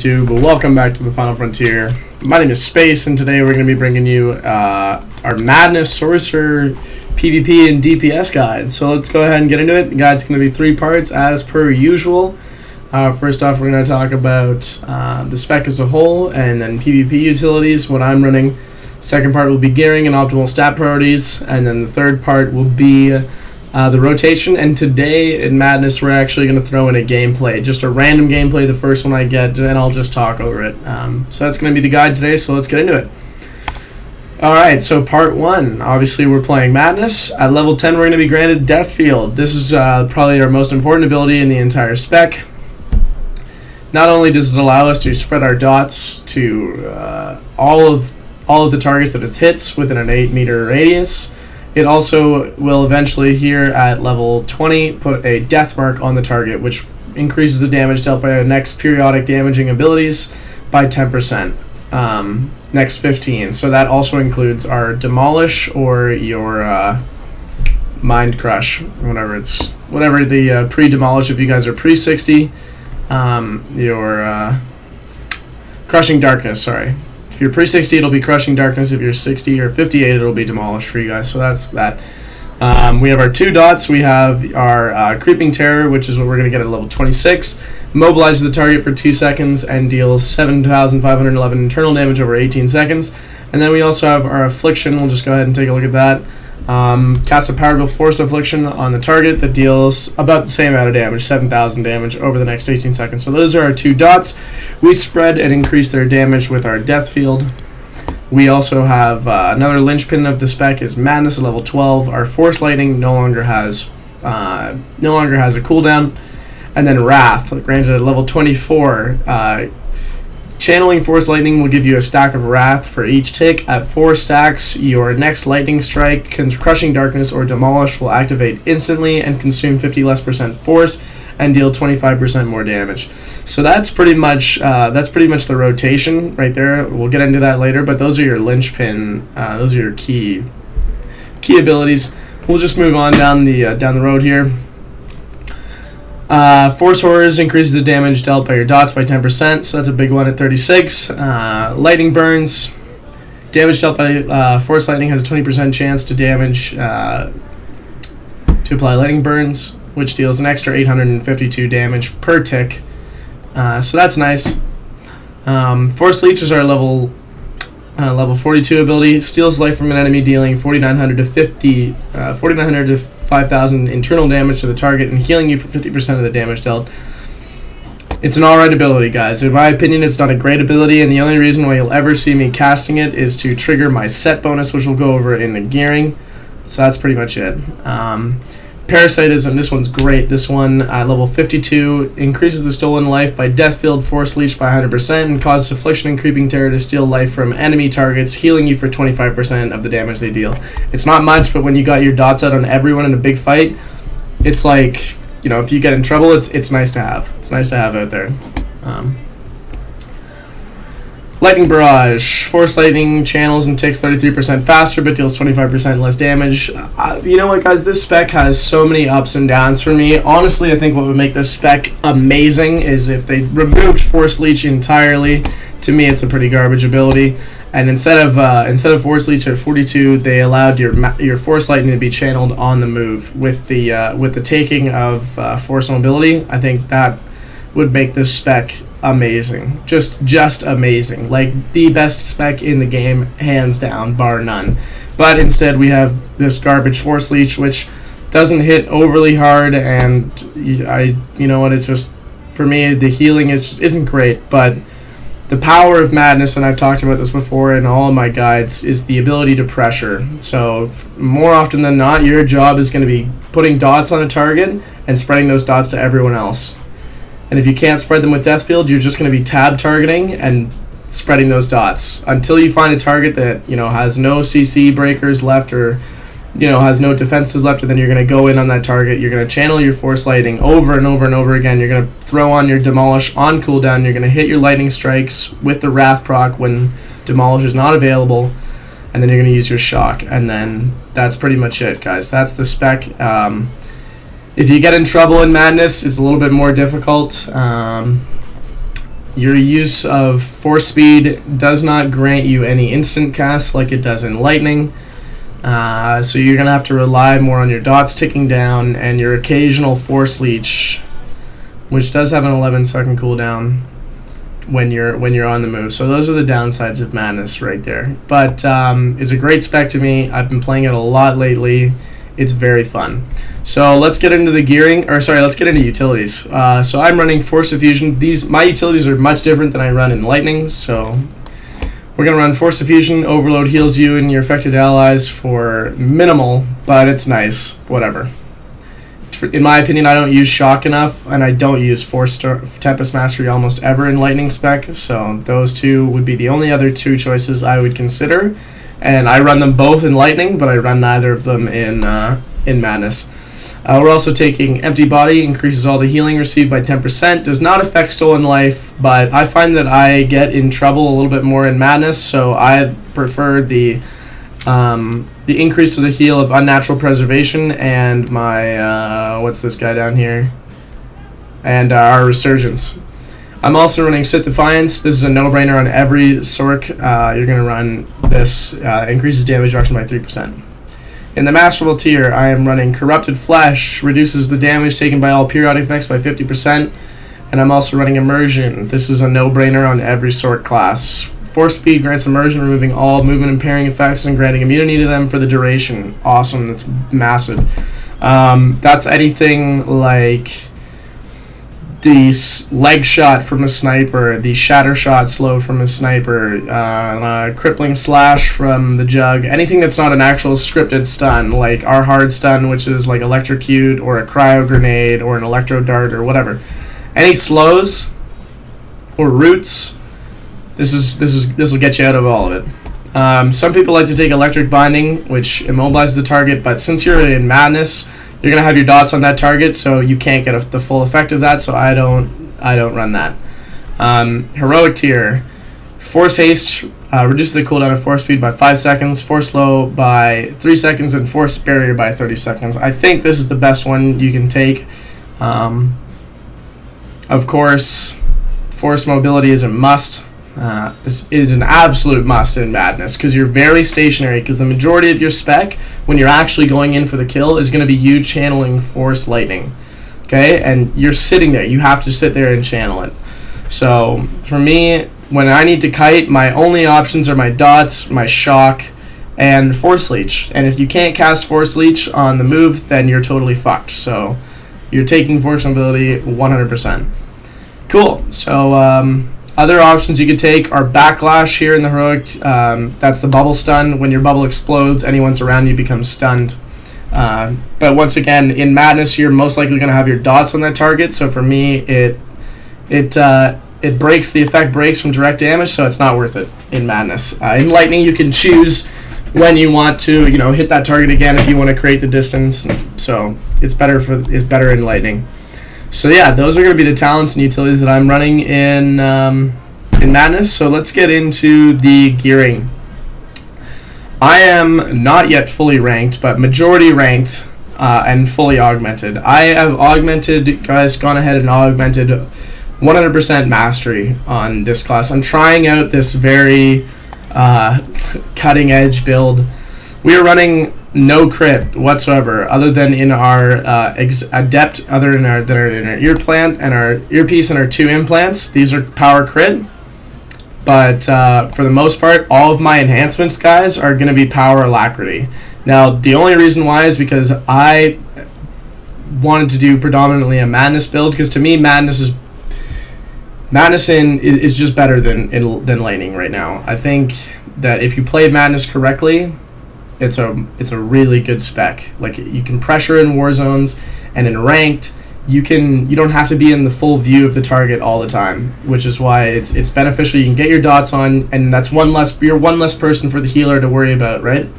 YouTube? Welcome back to the Final Frontier. My name is Space, and today we're going to be bringing you our Madness Sorcerer PvP and DPS guide. So let's go ahead and get into it. The guide's going to be 3 parts as per usual. First off, we're going to talk about the spec as a whole, and then PvP utilities, what I'm running. Second part will be gearing and optimal stat priorities, and then the third part will be the rotation. And today in Madness we're actually going to throw in a gameplay, just a random gameplay, the first one I get, and I'll just talk over it. So that's going to be the guide today, so let's get into it. Alright, so part 1, obviously we're playing Madness. At level 10 we're going to be granted Death Field. This is probably our most important ability in the entire spec. Not only does it allow us to spread our dots to all of the targets that it hits within an 8-meter radius, it also will eventually here at level 20 put a death mark on the target, which increases the damage dealt by our next periodic damaging abilities by 10%. Next 15. So that also includes our demolish or your mind crush, whatever the pre-demolish if you guys are pre-60. Your crushing darkness, sorry. If you're pre-60, it'll be crushing darkness. If you're 60 or 58, it'll be demolish for you guys. So that's that. We have our 2 dots. We have our creeping terror, which is what we're going to get at level 26. Mobilizes the target for 2 seconds and deals 7,511 internal damage over 18 seconds. And then we also have our affliction. We'll just go ahead and take a look at that. Cast a powerful force affliction on the target that deals about the same amount of damage, 7,000 damage over the next 18 seconds. So those are our 2 dots. We spread and increase their damage with our death field. We also have another linchpin of the spec is Madness at level 12. Our forcelightning no longer has a cooldown, and then Wrath granted at level 24. Channeling forcelightning will give you a stack of Wrath for each tick. At 4 stacks, your next lightning strike, crushing darkness, or demolish will activate instantly and consume 50% less force and deal 25% more damage. So that's pretty much the rotation right there. We'll get into that later, but those are your linchpin. Those are your key abilities. We'll just move on down the road here. Force Horrors increases the damage dealt by your dots by 10%, so that's a big one at 36. Lightning Burns. Damage dealt by Force Lightning has a 20% chance to damage to apply Lightning Burns, which deals an extra 852 damage per tick. So that's nice. Force Leech is our level 42 ability. Steals life from an enemy, dealing 4,900 to 5,000 internal damage to the target and healing you for 50% of the damage dealt. It's an alright ability, guys. In my opinion, it's not a great ability, and the only reason why you'll ever see me casting it is to trigger my set bonus, which we'll go over in the gearing. So that's pretty much it. Parasitism, this one's great. This one at level 52 increases the stolen life by death field, force leech by 100%, and causes affliction and creeping terror to steal life from enemy targets, healing you for 25% of the damage they deal. It's not much, but when you got your dots out on everyone in a big fight, it's like, you know, if you get in trouble, it's nice to have. It's nice to have out there. Lightning Barrage. Force Lightning channels and ticks 33% faster, but deals 25% less damage. You know what, guys? This spec has so many ups and downs for me. Honestly, I think what would make this spec amazing is if they removed Force Leech entirely. To me, it's a pretty garbage ability. And instead of Force Leech at 42, they allowed your Force Lightning to be channeled on the move with the taking of Force Mobility. I think that would make this spec amazing. Just amazing. Like the best spec in the game, hands down, bar none. But instead we have this garbage Force Leech, which doesn't hit overly hard, and you know what, it's just, for me, the healing isn't great, but the power of Madness, and I've talked about this before in all of my guides, is the ability to pressure. So more often than not, your job is going to be putting dots on a target and spreading those dots to everyone else. And if you can't spread them with Death Field, you're just going to be tab targeting and spreading those dots until you find a target that, you know, has no CC breakers left, or, you know, has no defenses left, and then you're going to go in on that target. You're going to channel your Force Lightning over and over and over again. You're going to throw on your Demolish on cooldown. You're going to hit your Lightning Strikes with the Wrath proc when Demolish is not available, and then you're going to use your Shock. And then that's pretty much it, guys. That's the spec. If you get in trouble in Madness, it's a little bit more difficult. Your use of force speed does not grant you any instant cast like it does in lightning. So you're going to have to rely more on your dots ticking down and your occasional force leech, which does have an 11-second cooldown when you're on the move. So those are the downsides of Madness right there. But it's a great spec to me. I've been playing it a lot lately. It's very fun. So let's get into the gearing, or sorry, let's get into utilities. So I'm running Force Diffusion. My utilities are much different than I run in Lightning. So we're gonna run Force Diffusion. Overload heals you and your affected allies for minimal, but it's nice. Whatever. In my opinion, I don't use Shock enough, and I don't use Tempest Mastery almost ever in Lightning spec. So those two would be the only other two choices I would consider. And I run them both in Lightning, but I run neither of them in Madness. We're also taking Empty Body, increases all the healing received by 10%, does not affect Stolen Life, but I find that I get in trouble a little bit more in Madness, so I prefer the increase of the heal of Unnatural Preservation and my, what's this guy down here? And our Resurgence. I'm also running Sit Defiance. This is a no-brainer on every Sorc. You're going to run this, increases damage reduction by 3%. In the Masterful tier, I am running Corrupted Flesh, reduces the damage taken by all periodic effects by 50%, and I'm also running Immersion. This is a no-brainer on every Sorc class. Force Speed grants Immersion, removing all movement impairing effects and granting immunity to them for the duration. Awesome, that's massive. That's anything like the leg shot from a sniper, the shatter shot slow from a sniper, crippling slash from the jug, anything that's not an actual scripted stun, like our hard stun, which is like electrocute or a cryo grenade or an electro dart or whatever. Any slows or roots, this will get you out of all of it. Some people like to take electric binding, which immobilizes the target, but since you're in Madness, you're gonna have your dots on that target, so you can't get the full effect of that. So I don't run that. Heroic tier, Force Haste reduces the cooldown of Force Speed by 5 seconds, Force Slow by 3 seconds, and Force Barrier by 30 seconds. I think this is the best one you can take. Of course, Force Mobility is a must. This is an absolute must in Madness because you're very stationary, because the majority of your spec when you're actually going in for the kill is going to be you channeling Force Lightning, okay, and you're sitting there, you have to sit there and channel it. So for me, when I need to kite, my only options are my dots, my shock, and Force Leech, and if you can't cast Force Leech on the move, then you're totally fucked. So you're taking Force Mobility 100%. Cool. So other options you could take are Backlash here in the Heroic. That's the bubble stun. When your bubble explodes, anyone around you becomes stunned. But once again, in Madness, you're most likely going to have your dots on that target. So for me, it breaks, the effect breaks from direct damage, so it's not worth it in Madness. In Lightning, you can choose when you want to, hit that target again if you want to create the distance. So it's better in Lightning. So yeah, those are going to be the talents and utilities that I'm running in Madness. So let's get into the gearing. I am not yet fully ranked, but majority ranked and fully augmented. I have gone ahead and augmented 100% mastery on this class. I'm trying out this very cutting edge build. We are running no crit whatsoever, other than in our adept, that are in our ear plant and our earpiece and our 2 implants. These are power crit, but for the most part, all of my enhancements, guys, are going to be power alacrity. Now, the only reason why is because I wanted to do predominantly a Madness build, because to me, Madness is just better than Lightning right now. I think that if you play Madness correctly, it's a really good spec. Like, you can pressure in war zones, and in ranked, you don't have to be in the full view of the target all the time, which is why it's beneficial. You can get your dots on, and that's you're one less person for the healer to worry about, right?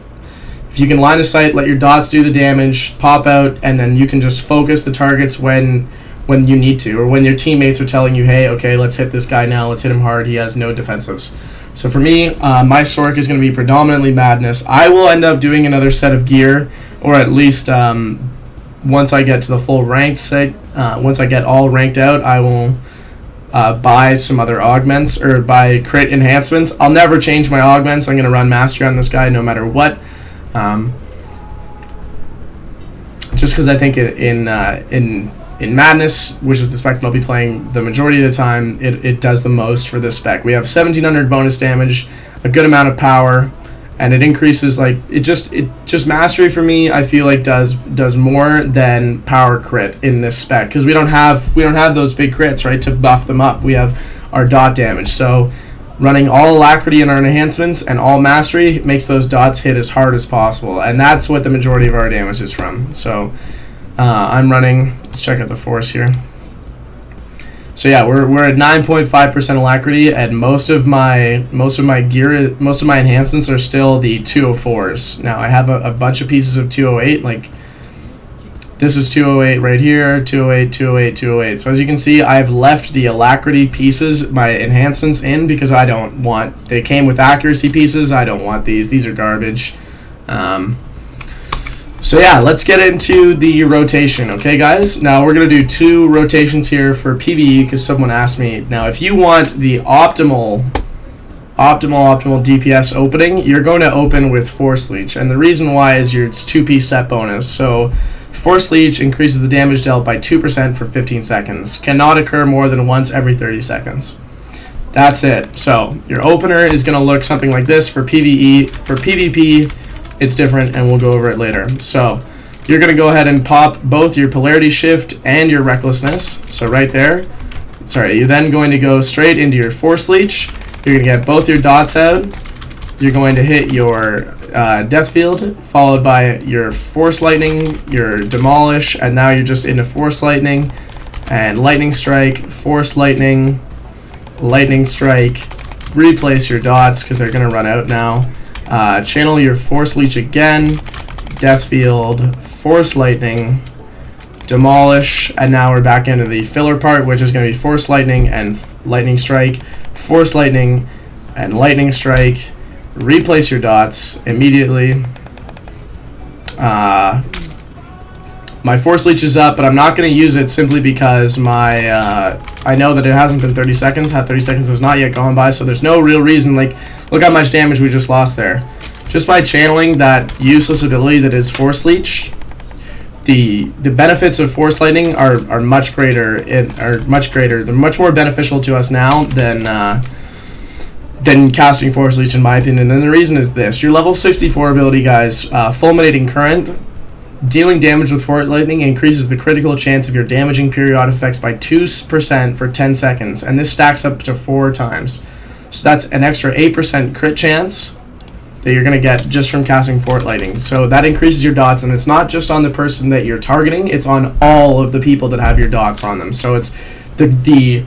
If you can line of sight, let your dots do the damage, pop out, and then you can just focus the targets when you need to, or when your teammates are telling you, hey, okay, let's hit this guy now, let's hit him hard, he has no defensives. So for me, my Sorc is going to be predominantly Madness. I will end up doing another set of gear, or at least once I get to the full ranked set, once I get all ranked out, I will buy some other augments or buy crit enhancements. I'll never change my augments. I'm going to run mastery on this guy no matter what. Just because I think in Madness, which is the spec that I'll be playing the majority of the time, it does the most for this spec. We have 1700 bonus damage, a good amount of power, and it increases, like, it just mastery for me, I feel like does more than power crit in this spec, because we don't have those big crits, right, to buff them up. We have our dot damage, so running all alacrity in our enhancements and all mastery makes those dots hit as hard as possible, and that's what the majority of our damage is from. So I'm running, let's check out the force here. So yeah, we're at 9.5% alacrity, and most of my enhancements are still the 204s. Now I have a bunch of pieces of 208, like this is 208 right here, 208, 208, 208. So as you can see, I've left the alacrity pieces, my enhancements in, because I don't want, they came with accuracy pieces, I don't want these are garbage. So yeah, let's get into the rotation, okay guys? Now we're going to do 2 rotations here for PvE because someone asked me. Now if you want the optimal DPS opening, you're going to open with Force Leech, and the reason why is it's 2-piece set bonus. So Force Leech increases the damage dealt by 2% for 15 seconds. Cannot occur more than once every 30 seconds. That's it. So your opener is going to look something like this for PvE. For PvP, it's different, and we'll go over it later. So you're going to go ahead and pop both your polarity shift and your recklessness. So right there. Sorry, you're then going to go straight into your Force Leech. You're going to get both your dots out. You're going to hit your death field, followed by your forcelightning, your demolish, and now you're just into forcelightning and lightning strike, forcelightning, lightning strike. Replace your dots because they're going to run out now. Channel your Force Leech again, death field, force lightning, demolish, and now we're back into the filler part, which is going to be force lightning and lightning strike, force lightning and lightning strike. Replace your dots immediately. My Force Leech is up, but I'm not going to use it simply because my I know that it hasn't been 30 seconds. 30 seconds has not yet gone by, so there's no real reason. Like, look how much damage we just lost there. Just by channeling that useless ability that is Force Leech, the benefits of Force Lightning are much greater. They're much more beneficial to us now than casting Force Leech, in my opinion. And the reason is this: your level 64 ability, guys, Fulminating Current. Dealing damage with Force Lightning increases the critical chance of your damaging periodic effects by 2% for 10 seconds, and this stacks up to 4 times. So that's an extra 8% crit chance that you're going to get just from casting Force Lightning. So that increases your dots, and it's not just on the person that you're targeting, it's on all of the people that have your dots on them. So it's the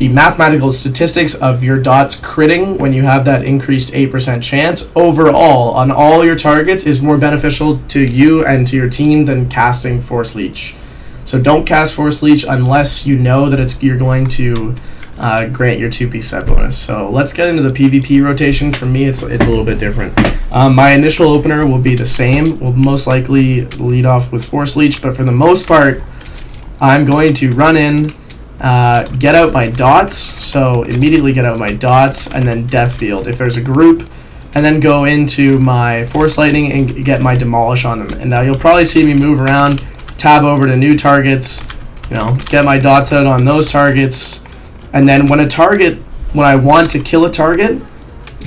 mathematical statistics of your dots critting when you have that increased 8% chance overall on all your targets is more beneficial to you and to your team than casting Force Leech. So don't cast Force Leech unless you know that you're going to grant your 2-piece set bonus. So let's get into the PvP rotation. For me, it's a little bit different. My initial opener will be the same. We'll most likely lead off with Force Leech, but for the most part, I'm going to run in, get out my dots, so immediately get out my dots, and then death field if there's a group, and then go into my Force Lightning and get my demolish on them. And now you'll probably see me move around, tab over to new targets, get my dots out on those targets, and then when I want to kill a target,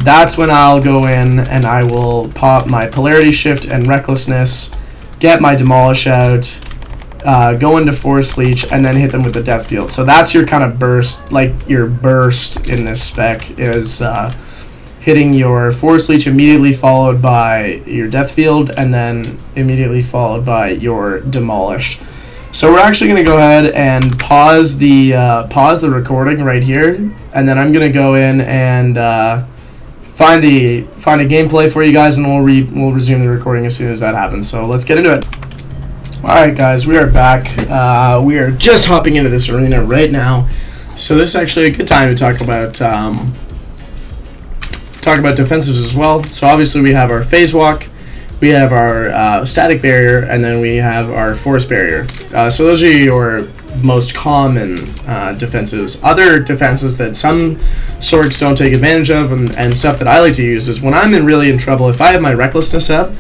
that's when I'll go in and I will pop my polarity shift and recklessness, get my demolish out, go into Force Leech, and then hit them with the death field. So that's your kind of burst, like your burst in this spec is hitting your Force Leech immediately followed by your death field, and then immediately followed by your demolish. So we're actually going to go ahead and pause the recording right here, and then I'm going to go in and find a gameplay for you guys, and we'll resume the recording as soon as that happens. So let's get into it. Alright guys, we are back. We are just hopping into this arena right now. So this is actually a good time to talk about defensives as well. So obviously we have our phase walk, we have our static barrier, and then we have our force barrier. So those are your most common defensives. Other defenses that some sorgs don't take advantage of, and stuff that I like to use, is when I'm really in trouble, if I have my recklessness up,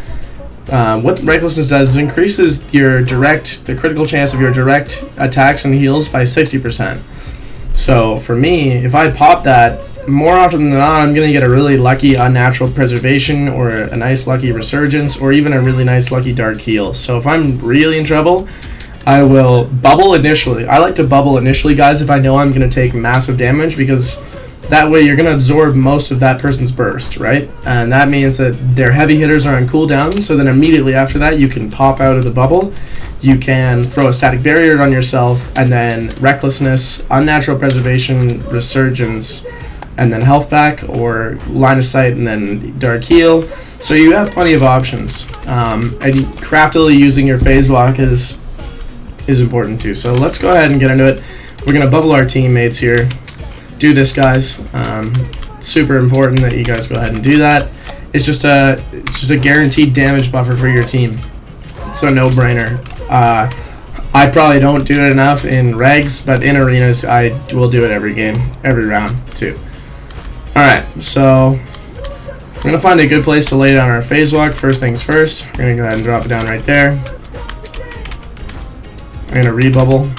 what recklessness does is increases the critical chance of your direct attacks and heals by 60%. So for me, if I pop that, more often than not, I'm going to get a really lucky unnatural preservation, or a nice lucky resurgence, or even a really nice lucky dark heal. So if I'm really in trouble, I will bubble initially. I like to bubble initially, guys, if I know I'm going to take massive damage, because that way you're going to absorb most of that person's burst, right? And that means that their heavy hitters are on cooldown, so then immediately after that you can pop out of the bubble. You can throw a static barrier on yourself, and then recklessness, unnatural preservation, resurgence, and then health back, or line of sight, and then dark heal. So you have plenty of options. And craftily using your phase walk is important too. So let's go ahead and get into it. We're gonna bubble our teammates here. Do this, guys. Super important that you guys go ahead and do that. It's just a guaranteed damage buffer for your team. So no-brainer. I probably don't do it enough in regs, but in arenas I will do it every game, every round too. Alright, so we're going to find a good place to lay down our phase walk. First things first, we're going to go ahead and drop it down right there. We're going to rebubble.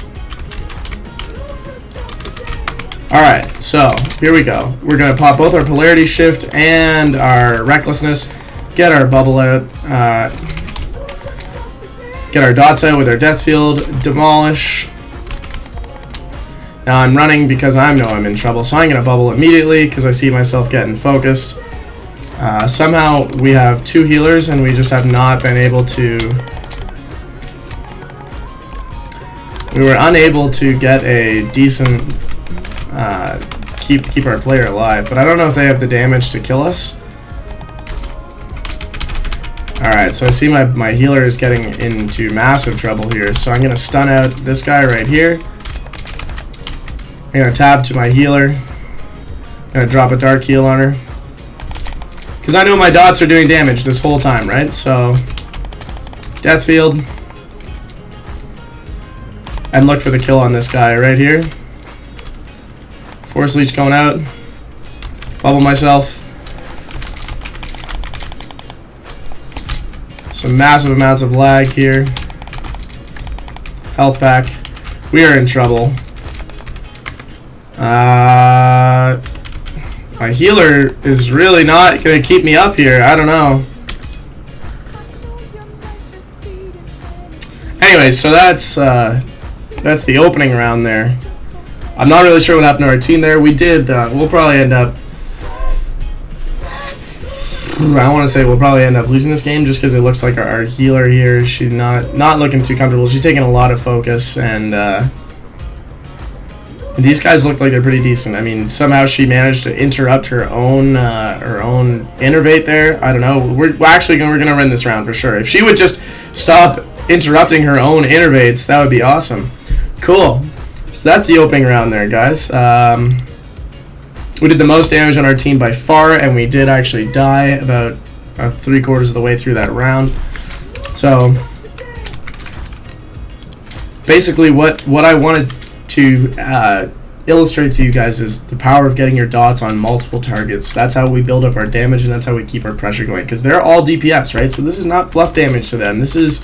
Alright, so here we go. We're going to pop both our polarity shift and our recklessness, get our bubble out, get our dots out with our death field, demolish. Now I'm running because I know I'm in trouble, so I'm going to bubble immediately because I see myself getting focused. Somehow we have 2 healers and we just have not been able to... We were unable to get a decent... keep our player alive, but I don't know if they have the damage to kill us. Alright, so I see my healer is getting into massive trouble here, so I'm going to stun out this guy right here. I'm going to tab to my healer. I'm going to drop a dark heal on her. Because I know my dots are doing damage this whole time, right? So, death field. And look for the kill on this guy right here. Force leech going out. Bubble myself. Some massive amounts of lag here. Health back. We are in trouble. My healer is really not going to keep me up here. I don't know. Anyway, so that's the opening round there. I'm not really sure what happened to our team there. We did. We'll probably end up. I want to say we'll probably end up losing this game just because it looks like our healer here. She's not looking too comfortable. She's taking a lot of focus, and these guys look like they're pretty decent. I mean, somehow she managed to interrupt her own innervate there. I don't know. We're gonna win this round for sure. If she would just stop interrupting her own innervates, that would be awesome. Cool. So that's the opening round there, guys. We did the most damage on our team by far, and we did actually die about 3/4 of the way through that round. So basically what I wanted to illustrate to you guys is the power of getting your dots on multiple targets. That's how we build up our damage, and that's how we keep our pressure going, because they're all DPS, right? So this is not fluff damage to them. This is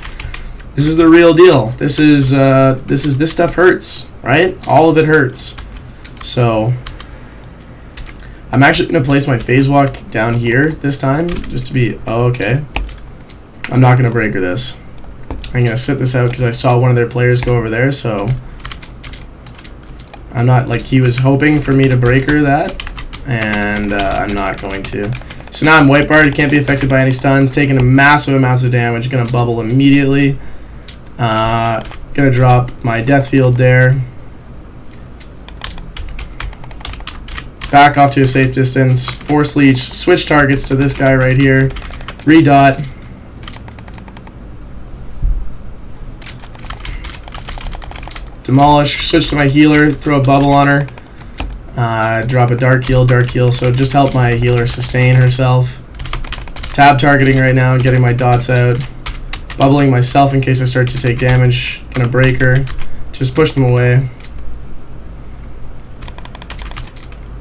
the real deal. This stuff hurts, right? All of it hurts. So I'm actually going to place my phase walk down here this time, just to be... Oh, okay. I'm not going to break her this. I'm going to sit this out because I saw one of their players go over there, so... I'm not... Like, he was hoping for me to break her that, and I'm not going to. So now I'm white barred, can't be affected by any stuns, taking a massive amounts of damage, going to bubble immediately. Going to drop my death field there. Back off to a safe distance. Force leech. Switch targets to this guy right here. Redot. Demolish. Switch to my healer. Throw a bubble on her. Drop a dark heal. So just help my healer sustain herself. Tab targeting right now, getting my dots out. Bubbling myself in case I start to take damage. Gonna break her. Just push them away.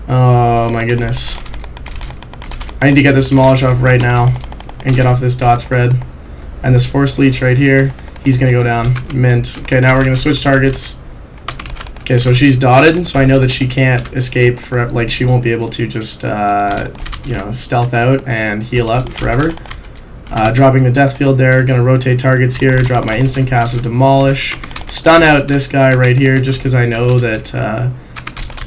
Oh my goodness. I need to get this demolish off right now and get off this dot spread. And this force leech right here, he's gonna go down. Mint. Okay, now we're gonna switch targets. Okay, so she's dotted, so I know that she can't escape for, like, she won't be able to just you know, stealth out and heal up forever. Dropping the death field there, gonna rotate targets here, drop my instant cast of demolish, stun out this guy right here just because I know that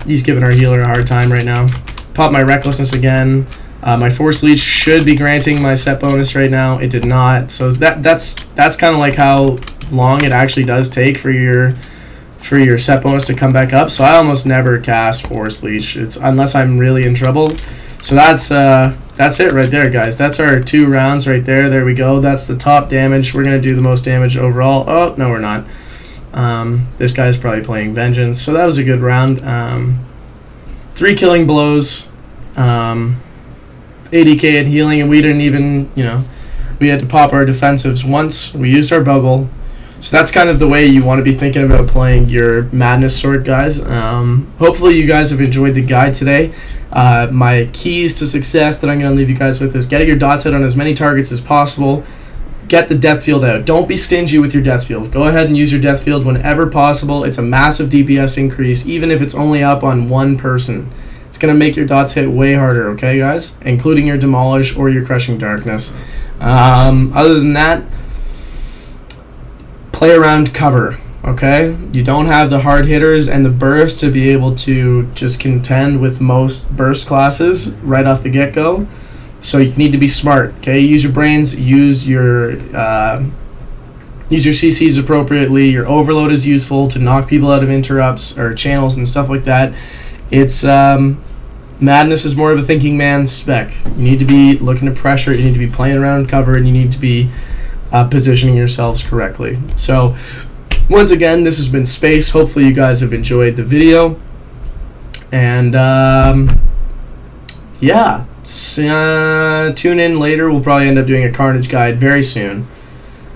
he's giving our healer a hard time right now. Pop my recklessness again. My force leech should be granting my set bonus right now. It did not, so that's kind of like how long it actually does take for your set bonus to come back up. So I almost never cast force leech. It's unless I'm really in trouble. So that's it right there, guys. That's our 2 rounds right there. There we go. That's the top damage. We're gonna do the most damage overall. Oh no, we're not. This guy's probably playing vengeance. So that was a good round. 3 killing blows, 80k in healing, and we didn't even, you know, we had to pop our defensives once. We used our bubble. So that's kind of the way you want to be thinking about playing your Madness Sword, guys. Hopefully you guys have enjoyed the guide today. My keys to success that I'm going to leave you guys with is getting your dots out on as many targets as possible. Get the death field out. Don't be stingy with your death field. Go ahead and use your death field whenever possible. It's a massive DPS increase, even if it's only up on 1 person. It's going to make your dots hit way harder, okay, guys? Including your demolish or your crushing darkness. Other than that, play around cover, okay? You don't have the hard hitters and the burst to be able to just contend with most burst classes right off the get-go. So you need to be smart, okay? Use your brains, use your CCs appropriately. Your overload is useful to knock people out of interrupts or channels and stuff like that. It's Madness is more of a thinking man's spec. You need to be looking to pressure, you need to be playing around cover, and you need to be positioning yourselves correctly. So once again, this has been Space. Hopefully you guys have enjoyed the video, and yeah, tune in later. We'll probably end up doing a Carnage guide very soon,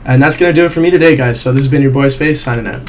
and that's gonna do it for me today, guys. So this has been your boy Space signing out.